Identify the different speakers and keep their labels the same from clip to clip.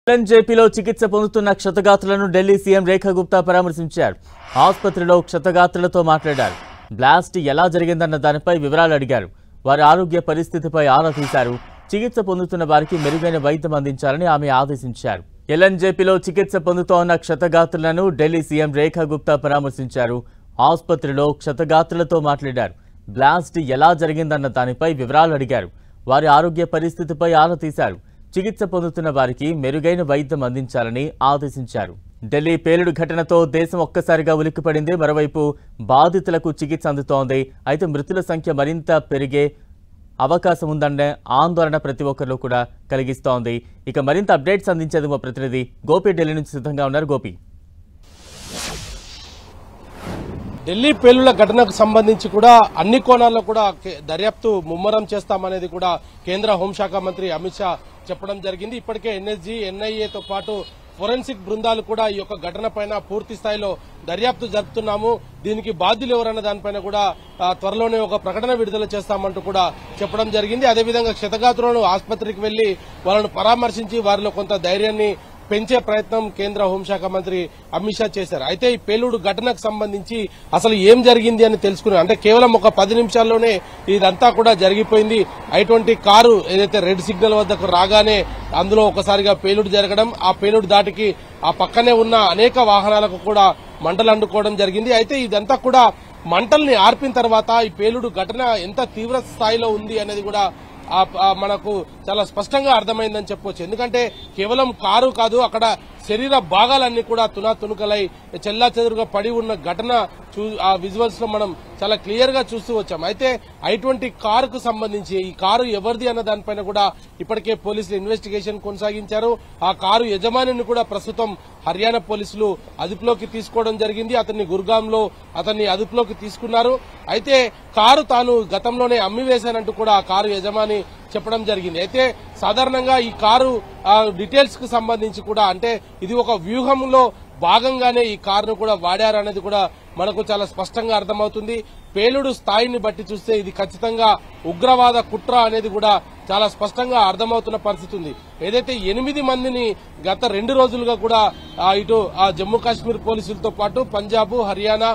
Speaker 1: ఎల్ఎన్జేపీలో చికిత్స పొందుతున్న క్షతగాత్రులను ఢిల్లీ సీఎం రేఖా గుప్తా పరామర్శించారు. ఆసుపత్రిలో క్షతగాత్రులతో మాట్లాడారు. బ్లాస్ట్ ఎలా జరిగిందన్న దానిపై వివరాలు అడిగారు. వారి ఆరోగ్య పరిస్థితిపై ఆరా తీశారు. చికిత్స పొందుతున్న వారికి మెరుగైన వైద్యం అందించాలని ఆమె ఆదేశించారు. ఎల్ఎన్జేపీలో చికిత్స పొందుతోన్న క్షతగాత్రులను ఢిల్లీ సీఎం రేఖా గుప్తా పరామర్శించారు. ఆసుపత్రిలో క్షతగాత్రులతో మాట్లాడారు. బ్లాస్ట్ ఎలా జరిగిందన్న దానిపై వివరాలు అడిగారు. వారి ఆరోగ్య పరిస్థితిపై ఆరా తీశారు. చికిత్స పొందుతున్న వారికి మెరుగైన వైద్యం అందించాలని ఆదేశించారు. ఢిల్లీ పేలుడు ఘటనతో దేశం ఒక్కసారిగా ఉలిక్కిపడింది. మరోవైపు బాధితులకు చికిత్స అందుతోంది. అయితే మృతుల సంఖ్య మరింత పెరిగే అవకాశం ఉందన్న ఆందోళన ప్రతి ఒక్కరిలో కూడా కలిగిస్తోంది. ఇక మరింత అప్డేట్స్ అందించేందుకు మా ప్రతినిధి గోపి ఢిల్లీ నుంచి సిద్ధంగా ఉన్నారు. గోపి,
Speaker 2: ఢిల్లీ పేలుళ్ల ఘటనకు సంబంధించి కూడా అన్ని కోణాల్లో కూడా దర్యాప్తు ముమ్మరం చేస్తామనేది కూడా కేంద్ర హోంశాఖ మంత్రి అమిత్ షా చెప్పడం జరిగింది. ఇప్పటికే ఎన్ఎస్జీ, ఎన్ఐఏతో పాటు ఫోరెన్సిక్ బృందాలు కూడా ఈ యొక్క ఘటన పైన పూర్తి స్థాయిలో దర్యాప్తు జరుపుతున్నాము. దీనికి బాధ్యులు ఎవరన్న దానిపైన కూడా త్వరలోనే ఒక ప్రకటన విడుదల చేస్తామంటూ కూడా చెప్పడం జరిగింది. అదేవిధంగా క్షతగాత్రులను ఆసుపత్రికి వెళ్లి వాళ్ళను పరామర్శించి వారిలో కొంత ధైర్యాన్ని పెంచే ప్రయత్నం కేంద్ర హోంశాఖ మంత్రి అమిత్ షా చేశారు. అయితే ఈ పేలుడు ఘటనకు సంబంధించి అసలు ఏం జరిగింది అని తెలుసుకున్నారు. అంటే కేవలం ఒక 10 నిమిషాల్లోనే ఇదంతా కూడా జరిగిపోయింది. అటువంటి కారు ఏదైతే రెడ్ సిగ్నల్ వద్దకు రాగానే అందులో ఒకసారిగా పేలుడు జరగడం, ఆ పేలుడు దాటికి ఆ పక్కనే ఉన్న అనేక వాహనాలకు కూడా మంటలు అంటుకోవడం జరిగింది. అయితే ఇదంతా కూడా మంటల్ని ఆర్పిన తర్వాత ఈ పేలుడు ఘటన ఎంత తీవ్ర స్థాయిలో ఉంది అనేది కూడా మనకు చాలా స్పష్టంగా అర్థమైందని చెప్పొచ్చు. ఎందుకంటే కేవలం కారు కాదు, అక్కడ శరీర భాగాలన్నీ కూడా తునాతునుకలై చెల్లాచెదురుగా పడి ఉన్న ఘటన ఆ విజువల్స్ లో మనం చాలా క్లియర్ గా చూస్తూ వచ్చాం. అయితే అటువంటి కారుకు సంబంధించి ఈ కారు ఎవరిది అన్న దానిపైన కూడా ఇప్పటికే పోలీసులు ఇన్వెస్టిగేషన్ కొనసాగించారు. ఆ కారు యజమానిని కూడా ప్రస్తుతం హర్యానా పోలీసులు అదుపులోకి తీసుకోవడం జరిగింది. అతన్ని గుర్గాంలో అదుపులోకి తీసుకున్నారు. అయితే కారు తాను గతంలోనే అమ్మివేశానంటూ కూడా ఆ కారు యజమాని చెప్పడం జరిగింది. అయితే సాధారణంగా ఈ కారు డీటెయిల్స్ కు సంబంధించి కూడా అంటే ఇది ఒక వ్యూహంలో భాగంగానే ఈ కారును కూడా వాడారనేది కూడా మనకు చాలా స్పష్టంగా అర్థమవుతుంది. పేలుడు స్థాయిని బట్టి చూస్తే ఇది ఖచ్చితంగా ఉగ్రవాద కుట్ర అనేది కూడా చాలా స్పష్టంగా అర్థమవుతున్న పరిస్థితి ఉంది. ఏదైతే 8 మందిని గత 2 రోజులుగా కూడా ఇటు జమ్మూ కాశ్మీర్ పోలీసులతో పాటు పంజాబ్, హర్యానా,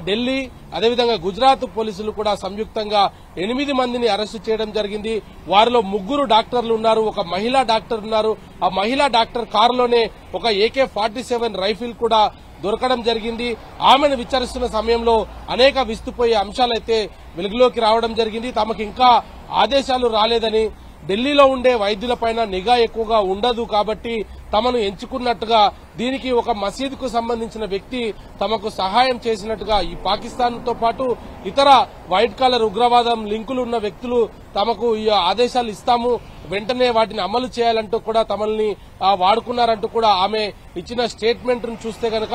Speaker 2: ఢిల్లీ, అదేవిధంగా గుజరాత్ పోలీసులు కూడా సంయుక్తంగా 8 మందిని అరెస్టు చేయడం జరిగింది. వారిలో 3 డాక్టర్లు ఉన్నారు, ఒక మహిళా డాక్టర్ ఉన్నారు. ఆ మహిళా డాక్టర్ కారులోనే ఒక AK-47 రైఫిల్ కూడా దొరకడం జరిగింది. ఆమెను విచారిస్తున్న సమయంలో అనేక విస్తుపోయే అంశాలైతే వెలుగులోకి రావడం జరిగింది. తమకు ఇంకా ఆదేశాలు రాలేదని, ఢిల్లీలో ఉండే వైద్యులపైన నిఘా ఎక్కువగా ఉండదు కాబట్టి తమను ఎంచుకున్నట్టుగా, దీనికి ఒక మసీదుకు సంబంధించిన వ్యక్తి తమకు సహాయం చేసినట్టుగా ఈ పాకిస్తాన్ తో పాటు ఇతర వైట్ కాలర్ ఉగ్రవాదం లింకులు ఉన్న వ్యక్తులు తమకు ఈ ఆదేశాలు ఇస్తాము, వెంటనే వాటిని అమలు చేయాలంటూ కూడా తమల్ని వాడుకున్నారంటూ కూడా ఆమె ఇచ్చిన స్టేట్మెంట్ ను చూస్తే గనక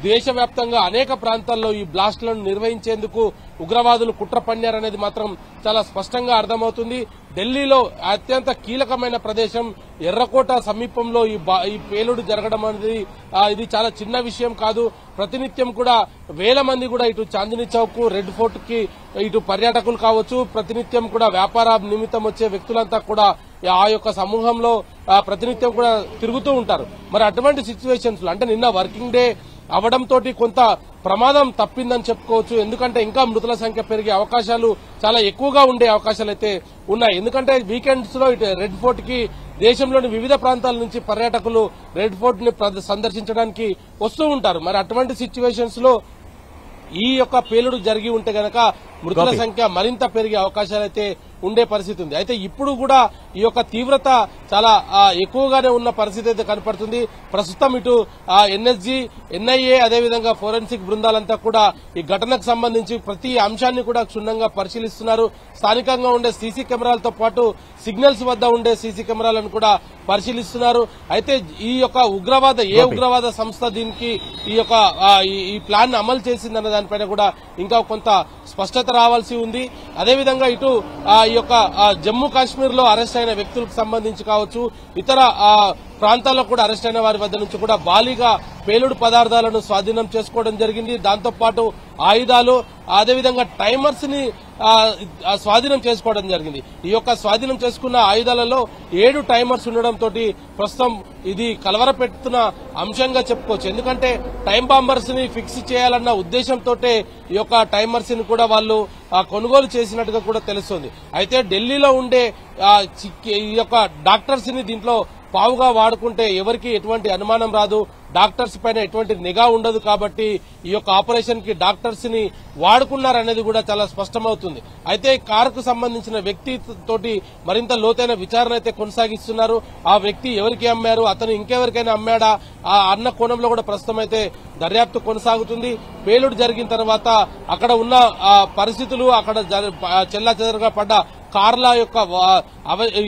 Speaker 2: దేశవ్యాప్తంగా అనేక ప్రాంతాల్లో ఈ బ్లాస్టులను నిర్వహించేందుకు ఉగ్రవాదులు కుట్ర పన్నారనేది మాత్రం చాలా స్పష్టంగా అర్థమవుతుంది. ఢిల్లీలో అత్యంత కీలకమైన ప్రదేశం ఎర్రకోట సమీపంలో ఈ పేలుడు జరగడం అనేది ఇది చాలా చిన్న విషయం కాదు. ప్రతినిత్యం కూడా వేల మంది కూడా ఇటు చాందినీ చౌక్, రెడ్ ఫోర్ట్ కి ఇటు పర్యాటకులు కావచ్చు, ప్రతినిత్యం కూడా వ్యాపార నిమిత్తం వచ్చే వ్యక్తులంతా కూడా ఆ యొక్క సమూహంలో ప్రతినిత్యం కూడా తిరుగుతూ ఉంటారు. మరి అటువంటి సిచ్యువేషన్స్ లో అంటే నిన్న వర్కింగ్ డే అవడంతో కొంత ప్రమాదం తప్పిందని చెప్పుకోవచ్చు. ఎందుకంటే ఇంకా మృతుల సంఖ్య పెరిగే అవకాశాలు చాలా ఎక్కువగా ఉండే అవకాశాలు అయితే ఉన్నాయి. ఎందుకంటే వీకెండ్స్ లో ఇటు రెడ్ ఫోర్ట్ కి దేశంలోని వివిధ ప్రాంతాల నుంచి పర్యాటకులు రెడ్ ఫోర్ట్ ని సందర్శించడానికి వస్తూ ఉంటారు. మరి అటువంటి సిచ్యువేషన్స్ లో ఈ యొక్క పేలుడు జరిగి ఉంటే గనక మృతుల సంఖ్య మరింత పెరిగే అవకాశాలైతే ఉండే పరిస్థితి ఉంది. అయితే ఇప్పుడు కూడా ఈ యొక్క తీవ్రత చాలా ఎక్కువగానే ఉన్న పరిస్థితి అయితే కనపడుతుంది. ప్రస్తుతం ఇటు ఎన్ఎస్జీ, ఎన్ఐఏ, అదేవిధంగా ఫోరెన్సిక్ బృందాలంతా కూడా ఈ ఘటనకు సంబంధించి ప్రతి అంశాన్ని కూడా క్షుణ్ణంగా పరిశీలిస్తున్నారు. స్థానికంగా ఉండే సీసీ కెమెరాలతో పాటు సిగ్నల్స్ వద్ద ఉండే సీసీ కెమెరాలను కూడా పరిశీలిస్తున్నారు. అయితే ఈ యొక్క ఉగ్రవాద సంస్థ దీనికి ఈ ప్లాన్ అమలు చేసిందన్న దానిపైన కూడా ఇంకా కొంత స్పష్టత రావాల్సి ఉంది. అదేవిధంగా ఇటు ఈ యొక్క జమ్మూ కాశ్మీర్ లో అరెస్ట్ అయిన వ్యక్తులకు సంబంధించి కావచ్చు, ఇతర ప్రాంతాల్లో కూడా అరెస్ట్ అయిన వారి వద్ద నుంచి కూడా భారీగా పేలుడు పదార్థాలను స్వాధీనం చేసుకోవడం జరిగింది. దాంతో పాటు ఆయుధాలు, అదేవిధంగా టైమర్స్ ని స్వాధీనం చేసుకోవడం జరిగింది. ఈ యొక్క స్వాధీనం చేసుకున్న ఆయుధాలలో 7 టైమర్స్ ఉండడంతో ప్రస్తుతం ఇది కలవరపెడుతున్న అంశంగా చెప్పుకోవచ్చు. ఎందుకంటే టైం బాంబర్స్ ని ఫిక్స్ చేయాలన్న ఉద్దేశంతో ఈ యొక్క టైమర్స్ ని కూడా వాళ్ళు కొనుగోలు చేసినట్టుగా కూడా తెలుస్తుంది. అయితే ఢిల్లీలో ఉండే ఈ యొక్క డాక్టర్స్ ని దీంట్లో పావుగా వాడుకుంటే ఎవరికి ఎటువంటి అనుమానం రాదు, డాక్టర్స్ పైన ఎటువంటి నిఘా ఉండదు. కాబట్టి ఈ యొక్క ఆపరేషన్ కి డాక్టర్స్ ని వాడుకున్నారనేది కూడా చాలా స్పష్టమవుతుంది. అయితే కారుకు సంబంధించిన వ్యక్తి తోటి మరింత లోతైన విచారణ అయితే కొనసాగిస్తున్నారు. ఆ వ్యక్తి ఎవరికి అమ్మారు, అతను ఇంకెవరికైనా అమ్మాడా అన్న కోణంలో కూడా ప్రస్తుతం అయితే దర్యాప్తు కొనసాగుతుంది. పేలుడు జరిగిన తర్వాత అక్కడ ఉన్న పరిస్థితులు, అక్కడ చెల్లాచెదరుగా పడ్డ కార్ల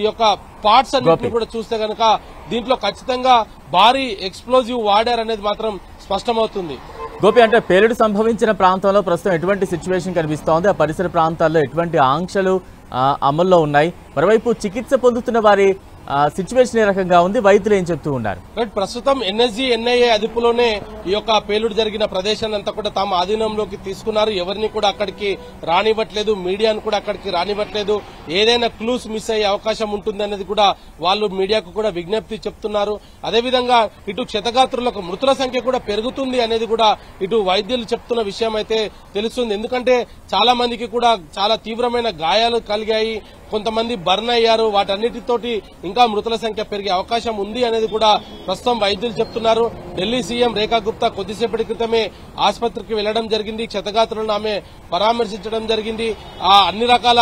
Speaker 2: యొక్క పార్ట్స్ అన్నింటినీ కూడా చూస్తే గనక దీంట్లో ఖచ్చితంగా భారీ ఎక్స్ప్లోజివ్ వాడారనేది మాత్రం స్పష్టమవుతుంది.
Speaker 1: గోపి, అంటే పేలుడు సంభవించిన ప్రాంతంలో ప్రస్తుతం ఎటువంటి సిచ్యువేషన్ కనిపిస్తోంది? ఆ పరిసర ప్రాంతాల్లో ఎటువంటి ఆంక్షలు అమల్లో ఉన్నాయి? మరోవైపు చికిత్స పొందుతున్న వారి సిచ్యువేషన్ ఏ రకంగా ఉంది? వైద్యులు ఏం చెప్తూ ఉన్నారు?
Speaker 2: ప్రస్తుతం ఎన్ఎస్జీ, ఎన్ఐఏ అదుపులోనే ఈ యొక్క పేలుడు జరిగిన ప్రదేశాన్ని అంతా కూడా తమ ఆధీనంలోకి తీసుకున్నారు. ఎవరిని కూడా అక్కడికి రానివ్వట్లేదు, మీడియాను కూడా అక్కడికి రానివ్వట్లేదు. ఏదైనా క్లూస్ మిస్ అయ్యే అవకాశం ఉంటుంది అనేది కూడా వాళ్ళు మీడియాకు కూడా విజ్ఞప్తి చెప్తున్నారు. అదేవిధంగా ఇటు క్షతగాత్రులకు మృతుల సంఖ్య కూడా పెరుగుతుంది అనేది కూడా ఇటు వైద్యులు చెప్తున్న విషయం అయితే తెలుస్తుంది. ఎందుకంటే చాలా మందికి కూడా చాలా తీవ్రమైన గాయాలు కలిగాయి, కొంతమంది బర్న్ అయ్యారు. వాటన్నిటితోటి ఇంకా మృతుల సంఖ్య పెరిగే అవకాశం ఉంది అనేది కూడా ప్రస్తుతం వైద్యులు చెప్తున్నారు. ఢిల్లీ సీఎం రేఖా గుప్తా కొద్దిసేపటి క్రితమే ఆసుపత్రికి వెళ్లడం జరిగింది. క్షతగాత్రులను ఆమె పరామర్శించడం జరిగింది. అన్ని రకాల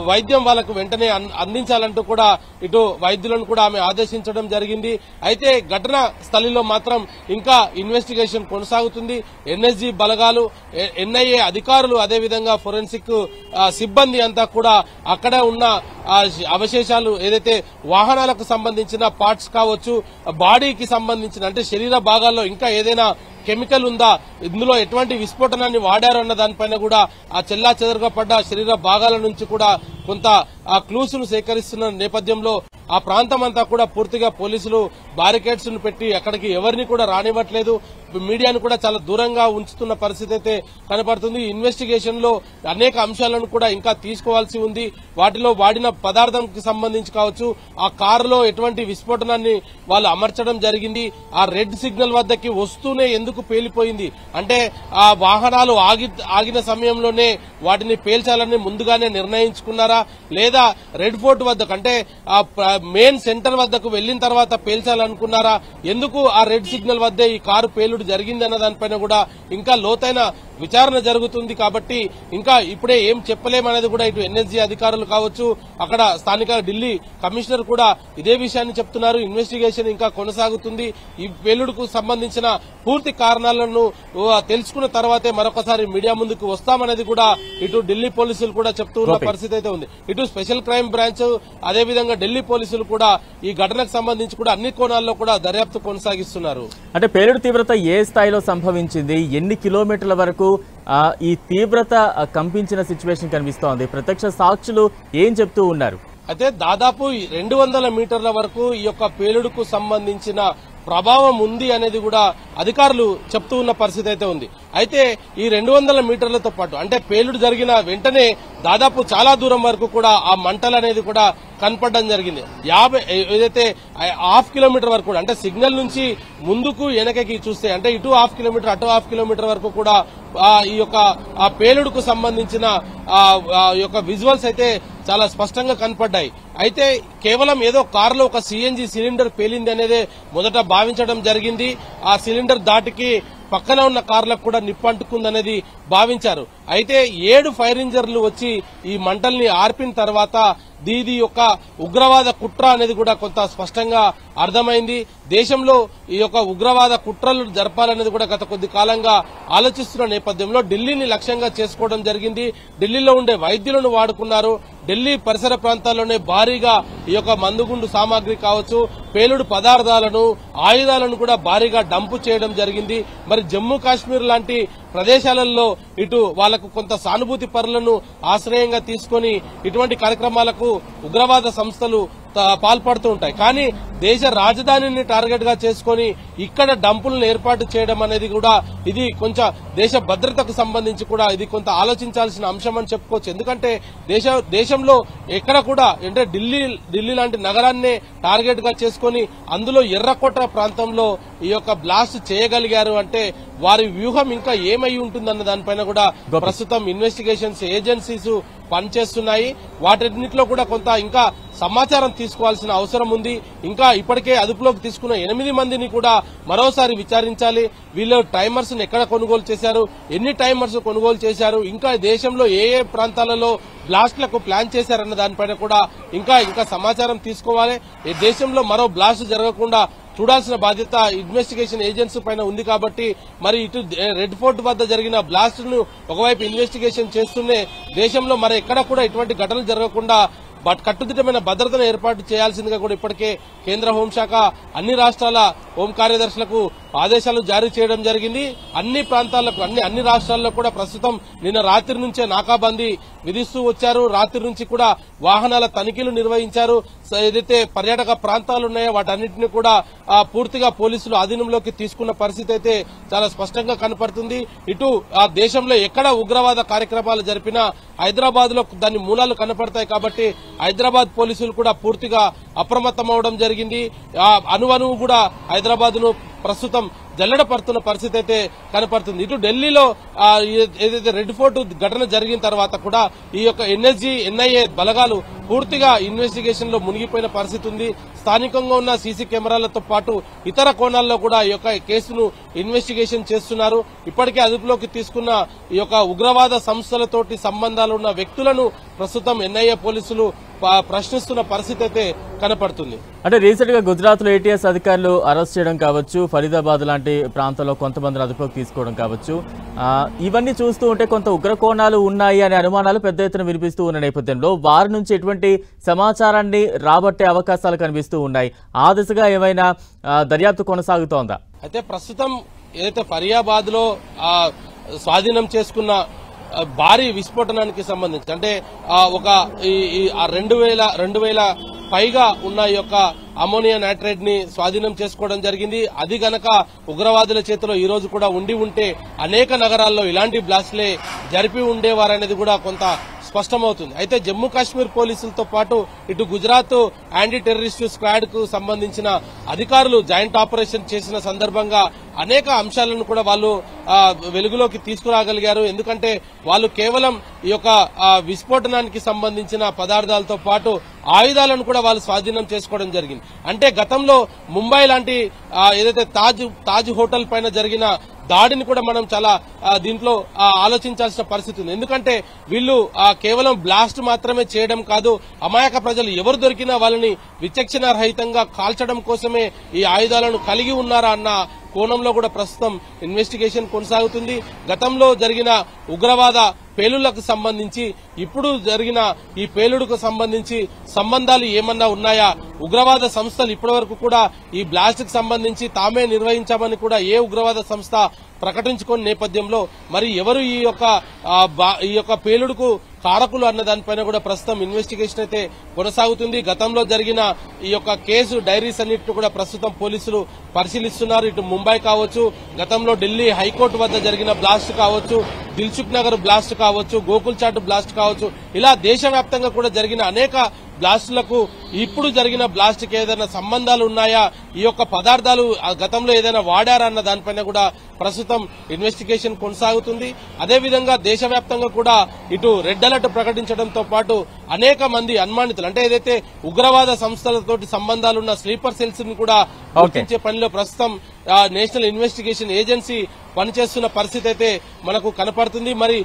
Speaker 2: వైద్యం వాళ్ళకు వెంటనే అందించాలంటూ కూడా ఇటు వైద్యులను కూడా ఆమె ఆదేశించడం జరిగింది. అయితే ఘటనా స్థలిలో మాత్రం ఇంకా ఇన్వెస్టిగేషన్ కొనసాగుతుంది. ఎన్ఎస్జీ బలగాలు, ఎన్ఐఏ అధికారులు, అదేవిధంగా ఫోరెన్సిక్ సిబ్బంది అంతా కూడా అక్కడ ఉన్న అవశేషాలు, ఏదైతే వాహనాలకు సంబంధించిన పార్ట్స్ కావచ్చు, బాడీకి సంబంధించిన అంటే శరీర భాగాల్లో ఇంకా ఏదైనా కెమికల్ ఉందా, ఇందులో ఎటువంటి విస్ఫోటనాన్ని వాడారు అన్న దానిపైన కూడా ఆ చెల్లా చెదరుగా పడ్డ శరీర భాగాల నుంచి కూడా కొంత ఆ క్లూస్ ను సేకరిస్తున్న నేపథ్యంలో ఆ ప్రాంతం అంతా కూడా పూర్తిగా పోలీసులు బారికేడ్స్ ను పెట్టి అక్కడికి ఎవరిని కూడా రానివ్వట్లేదు. మీడియాను కూడా చాలా దూరంగా ఉంచుతున్న పరిస్థితి అయితే కనపడుతుంది. ఇన్వెస్టిగేషన్ లో అనేక అంశాలను కూడా ఇంకా తీసుకోవాల్సి ఉంది. వాటిలో వాడిన పదార్థంకి సంబంధించి కావచ్చు, ఆ కారులో ఎటువంటి విస్ఫోటనాన్ని వాళ్ళు అమర్చడం జరిగింది, ఆ రెడ్ సిగ్నల్ వద్దకి వస్తూనే ఎందుకు పేలిపోయింది, అంటే ఆ వాహనాలు ఆగిన సమయంలోనే వాటిని పేల్చాలని ముందుగానే నిర్ణయించుకున్నారా, లేదా రెడ్ ఫోర్ట్ వద్దకు అంటే ఆ మెయిన్ సెంటర్ వద్దకు వెళ్లిన తర్వాత పేల్చాలనుకున్నారా, ఎందుకు ఆ రెడ్ సిగ్నల్ వద్దే ఈ కారు పేలుడు జరిగింది అన్న దానిపైన కూడా ఇంకా లోతైన విచారణ జరుగుతుంది. కాబట్టి ఇంకా ఇప్పుడే ఏం చెప్పలేమనేది కూడా ఇటు ఎన్ఎస్జీ అధికారులు కావచ్చు, అక్కడ స్థానిక ఢిల్లీ కమిషనర్ కూడా ఇదే విషయాన్ని చెప్తున్నారు. ఇన్వెస్టిగేషన్ ఇంకా కొనసాగుతుంది. ఈ పేలుడుకు సంబంధించిన పూర్తి కారణాలను తెలుసుకున్న తర్వాతే మరొకసారి మీడియా ముందుకు వస్తామనేది కూడా ఇటు ఢిల్లీ పోలీసులు కూడా చెప్తూ ఉన్న పరిస్థితి అయితే ఉంది. ఇటు స్పెషల్ క్రైమ్ బ్రాంచ్, అదేవిధంగా ఢిల్లీ పోలీసులు కూడా ఈ ఘటనకు సంబంధించి కూడా అన్ని కోణాల్లో కూడా దర్యాప్తు కొనసాగిస్తున్నారు.
Speaker 1: అంటే పేలుడు తీవ్రత ఏ స్థాయిలో సంభవించింది, ఎన్ని కిలోమీటర్ల వరకు ఈ తీవ్రత కంపించిన సిచ్యువేషన్ కనిపిస్తోంది, ప్రత్యక్ష సాక్షులు ఏం చెప్తూ ఉన్నారు?
Speaker 2: అయితే దాదాపు 200 మీటర్ల వరకు ఈ యొక్క పేలుడుకు సంబంధించిన ప్రభావం ఉంది అనేది కూడా అధికారులు చెప్తూ ఉన్న పరిస్థితి అయితే ఉంది. అయితే ఈ 200 మీటర్లతో పాటు అంటే పేలుడు జరిగిన వెంటనే దాదాపు చాలా దూరం వరకు కూడా ఆ మంటలు అనేది కూడా కనపడడం జరిగింది. 50 ఏదైతే 1/2 కిలోమీటర్ వరకు కూడా అంటే సిగ్నల్ నుంచి ముందుకు వెనకకి చూస్తే అంటే ఇటు 1/2 కిలోమీటర్ అటు 1/2 కిలోమీటర్ వరకు కూడా ఈ యొక్క ఆ పేలుడుకు సంబంధించిన యొక్క విజువల్స్ అయితే చాలా స్పష్టంగా కనపడ్డాయి. అయితే కేవలం ఏదో కారులో ఒక సిఎన్జి సిలిండర్ పేలింది అనేదే మొదట భావించడం జరిగింది. ఆ సిలిండర్ దాటికి పక్కన ఉన్న కార్లకు కూడా నిప్పంటుకుందనేది భావించారు. అయితే 7 ఫైర్ ఇంజన్లు వచ్చి ఈ మంటల్ని ఆర్పిన తర్వాత దీది యొక్క ఉగ్రవాద కుట్ర అనేది కూడా కొంత స్పష్టంగా అర్థమైంది. దేశంలో ఈ యొక్క ఉగ్రవాద కుట్రలు జరపాలనేది కూడా గత కొద్ది కాలంగా ఆలోచిస్తున్న నేపథ్యంలో ఢిల్లీని లక్ష్యంగా చేసుకోవడం జరిగింది. ఢిల్లీలో ఉండే వైద్యులను వాడుకున్నారు. ఢిల్లీ పరిసర ప్రాంతాల్లోనే భారీగా ఈ యొక్క మందుగుండు సామాగ్రి కావచ్చు, పేలుడు పదార్థాలను, ఆయుధాలను కూడా భారీగా డంపు చేయడం జరిగింది. మరి జమ్మూ కాశ్మీర్ లాంటి ప్రదేశాలలో ఇటు వాళ్లకు కొంత సానుభూతి పరులను ఆశ్రయంగా తీసుకుని ఇటువంటి కార్యక్రమాలకు ఉగ్రవాద సంస్థలు పాల్పడుతూ ఉంటాయి. కానీ దేశ రాజధానిని టార్గెట్ గా చేసుకుని ఇక్కడ డంపులను ఏర్పాటు చేయడం అనేది కూడా ఇది కొంచెం దేశ భద్రతకు సంబంధించి కూడా ఇది కొంత ఆలోచించాల్సిన అంశం అని చెప్పుకోవచ్చు. ఎందుకంటే దేశంలో ఎక్కడ కూడా అంటే ఢిల్లీ లాంటి నగరాన్ని టార్గెట్ గా చేసుకుని అందులో ఎర్రకోట ప్రాంతంలో ఈ యొక్క బ్లాస్ట్ చేయగలిగారు అంటే వారి వ్యూహం ఇంకా ఏమై ఉంటుందన్న దానిపైన కూడా ప్రస్తుతం ఇన్వెస్టిగేషన్స్ ఏజెన్సీస్ పనిచేస్తున్నాయి. వాటన్నిటిలో కూడా కొంత ఇంకా సమాచారం తీసుకోవాల్సిన అవసరం ఉంది. ఇంకా ఇప్పటికే అదుపులోకి తీసుకున్న 8 మందిని కూడా మరోసారి విచారించాలి. వీళ్ళు టైమర్స్ ఎక్కడ కొనుగోలు చేశారు, ఎన్ని టైమర్స్ కొనుగోలు చేశారు, ఇంకా దేశంలో ఏ ప్రాంతాలలో బ్లాస్ట్లకు ప్లాన్ చేశారన్న దానిపైన కూడా ఇంకా సమాచారం తీసుకోవాలి. ఈ దేశంలో మరో బ్లాస్ట్ జరగకుండా చూడాల్సిన బాధ్యత ఇన్వెస్టిగేషన్ ఏజెన్సీ పైన ఉంది. కాబట్టి మరి ఇటు రెడ్ ఫోర్ట్ వద్ద జరిగిన బ్లాస్ట్ ను ఒకవైపు ఇన్వెస్టిగేషన్ చేస్తూనే దేశంలో మరి ఎక్కడ కూడా ఇటువంటి ఘటనలు జరగకుండా కట్టుదిట్టమైన భద్రతను ఏర్పాటు చేయాల్సిందిగా కూడా ఇప్పటికే కేంద్ర హోంశాఖ అన్ని రాష్ట్రాల హోం కార్యదర్శులకు ఆదేశాలు జారీ చేయడం జరిగింది. అన్ని ప్రాంతాలకు అన్ని రాష్ట్రాల్లో కూడా ప్రస్తుతం నిన్న రాత్రి నుంచే నాకాబందీ విధిస్తూ వచ్చారు. రాత్రి నుంచి కూడా వాహనాల తనిఖీలు నిర్వహించారు. ఏదైతే పర్యాటక ప్రాంతాలు ఉన్నాయో వాటన్నింటినీ కూడా పూర్తిగా పోలీసులు ఆధీనంలోకి తీసుకున్న పరిస్థితి అయితే చాలా స్పష్టంగా కనపడుతుంది. ఇటు దేశంలో ఎక్కడ ఉగ్రవాద కార్యక్రమాలు జరిపినా హైదరాబాద్ లో దాని మూలాలు కనపడతాయి. కాబట్టి హైదరాబాద్ పోలీసులు కూడా పూర్తిగా అప్రమత్తం అవడం జరిగింది. అణువణువు కూడా హైదరాబాద్ ను ప్రస్తుతం జల్లెడ పడుతున్న పరిస్థితి అయితే కనపడుతుంది. ఇటు ఢిల్లీలో ఏదైతే రెడ్ ఫోర్ట్ ఘటన జరిగిన తర్వాత కూడా ఈ యొక్క ఎన్ఎస్జీ ఎన్ఐఏ బలగాలు పూర్తిగా ఇన్వెస్టిగేషన్ లో మునిగిపోయిన పరిస్థితి ఉంది. స్థానికంగా ఉన్న సీసీ కెమెరాలతో పాటు ఇతర కోణాల్లో కూడా ఈ యొక్క కేసును ఇన్వెస్టిగేషన్ చేస్తున్నారు. ఇప్పటికే అదుపులోకి తీసుకున్న ఈ యొక్క ఉగ్రవాద సంస్థలతోటి సంబంధాలు ఉన్న వ్యక్తులను ప్రస్తుతం ఎన్ఐఏ పోలీసులు ప్రశ్నిస్తున్న పరిస్థితి అయితే కనపడుతుంది.
Speaker 1: అంటే రీసెంట్ గా గుజరాత్ లో ఏటీఎస్ అధికారులు అరెస్ట్ చేయడం కావచ్చు, ఫరీదాబాద్ లాంటి ప్రాంతాల్లో కొంతమందిని అదుపులోకి తీసుకోవడం కావచ్చు, ఇవన్నీ చూస్తూ ఉంటే కొంత ఉగ్రకోణాలు ఉన్నాయి అనే అనుమానాలు పెద్ద ఎత్తున వినిపిస్తూ ఉన్న నేపథ్యంలో వారి నుంచి ఎటువంటి సమాచారాన్ని రాబట్టే అవకాశాలు కనిపిస్తూ ఉన్నాయి. ఆ దిశగా ఏమైనా దర్యాప్తు కొనసాగుతోందా?
Speaker 2: అయితే ప్రస్తుతం ఏదైతే ఫరీదాబాద్ లో స్వాధీనం చేసుకున్న భారీ విస్ఫోటనానికి సంబంధించి అంటే ఒక 2000 పైగా ఉన్న ఈ యొక్క అమోనియా నైట్రేట్ ని స్వాధీనం చేసుకోవడం జరిగింది. అది గనక ఉగ్రవాదుల చేతిలో ఈ రోజు కూడా ఉంటే అనేక నగరాల్లో ఇలాంటి బ్లాస్ట్లే జరిపి ఉండేవారనేది కూడా కొంత స్పష్టమవుతుంది. అయితే జమ్మూ కాశ్మీర్ పోలీసులతో పాటు ఇటు గుజరాత్ యాంటీ టెర్రరిస్ట్ స్క్వాడ్ కు సంబంధించిన అధికారులు జాయింట్ ఆపరేషన్ చేసిన సందర్భంగా అనేక అంశాలను కూడా వాళ్ళు వెలుగులోకి తీసుకురాగలిగారు. ఎందుకంటే వాళ్ళు కేవలం ఈ యొక్క విస్ఫోటనానికి సంబంధించిన పదార్థాలతో పాటు ఆయుధాలను కూడా వాళ్ళు స్వాధీనం చేసుకోవడం జరిగింది. అంటే గతంలో ముంబై లాంటి ఏదైతే తాజ్ హోటల్ పైన జరిగిన దాడిని కూడా మనం చాలా దీంట్లో ఆలోచించాల్సిన పరిస్థితి ఉంది. ఎందుకంటే వీళ్ళు కేవలం బ్లాస్ట్ మాత్రమే చేయడం కాదు, అమాయక ప్రజలు ఎవరు దొరికినా వాళ్ళని విచక్షణ రహితంగా కాల్చడం కోసమే ఈ ఆయుధాలను కలిగి ఉన్నారా అన్న కోణంలో కూడా ప్రస్తుతం ఇన్వెస్టిగేషన్ కొనసాగుతుంది. గతంలో జరిగిన ఉగ్రవాద పేలుళ్లకు సంబంధించి ఇప్పుడు జరిగిన ఈ పేలుడుకు సంబంధించి సంబంధాలు ఏమన్నా ఉన్నాయా, ఉగ్రవాద సంస్థలు ఇప్పటివరకు కూడా ఈ బ్లాస్ట్ కు సంబంధించి తామే నిర్వహించామని కూడా ఏ ఉగ్రవాద సంస్థ ప్రకటించుకున్న నేపథ్యంలో మరి ఎవరు ఈ యొక్క పేలుడుకు కారకులు అన్న దానిపైన కూడా ప్రస్తుతం ఇన్వెస్టిగేషన్ అయితే కొనసాగుతుంది. గతంలో జరిగిన ఈ యొక్క కేసు డైరీస్ అన్నింటిని కూడా ప్రస్తుతం పోలీసులు పరిశీలిస్తున్నారు. ఇటు ముంబై కావచ్చు, గతంలో ఢిల్లీ హైకోర్టు వద్ద జరిగిన బ్లాస్ట్ కావచ్చు, దిల్సుఖ్ నగర్ బ్లాస్ట్ కావచ్చు, గోకుల్ చాట్ బ్లాస్ట్ కావచ్చు, ఇలా దేశవ్యాప్తంగా కూడా జరిగిన అనేక బ్లాస్టులకు ఇప్పుడు జరిగిన బ్లాస్ట్ కి ఏదైనా సంబంధాలు ఉన్నాయా, ఈ యొక్క పదార్థాలు గతంలో ఏదైనా వాడారా అన్న దానిపైన కూడా ప్రస్తుతం ఇన్వెస్టిగేషన్ కొనసాగుతుంది. అదేవిధంగా దేశవ్యాప్తంగా కూడా ఇటు రెడ్ అలర్ట్ ప్రకటించడంతో పాటు అనేక మంది అనుమానితులు అంటే ఏదైతే ఉగ్రవాద సంస్థలతోటి సంబంధాలున్న స్లీపర్ సెల్స్ ని కూడా గుర్తించే పనిలో ప్రస్తుతం నేషనల్ ఇన్వెస్టిగేషన్ ఏజెన్సీ పనిచేస్తున్న పరిస్థితి అయితే మనకు కనపడుతుంది. మరి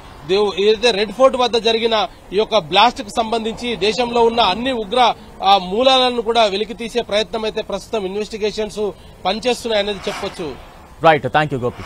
Speaker 2: ఏదైతే రెడ్ ఫోర్ట్ వద్ద జరిగిన ఈ యొక్క బ్లాస్ట్ కు సంబంధించి దేశంలో ఉన్న అన్ని ఉగ్ర మూలాలను కూడా వెలికి తీసే ప్రయత్నం అయితే ప్రస్తుతం ఇన్వెస్టిగేషన్స్ పనిచేస్తున్నాయనేది చెప్పొచ్చు.
Speaker 1: Right, thank you Gopi.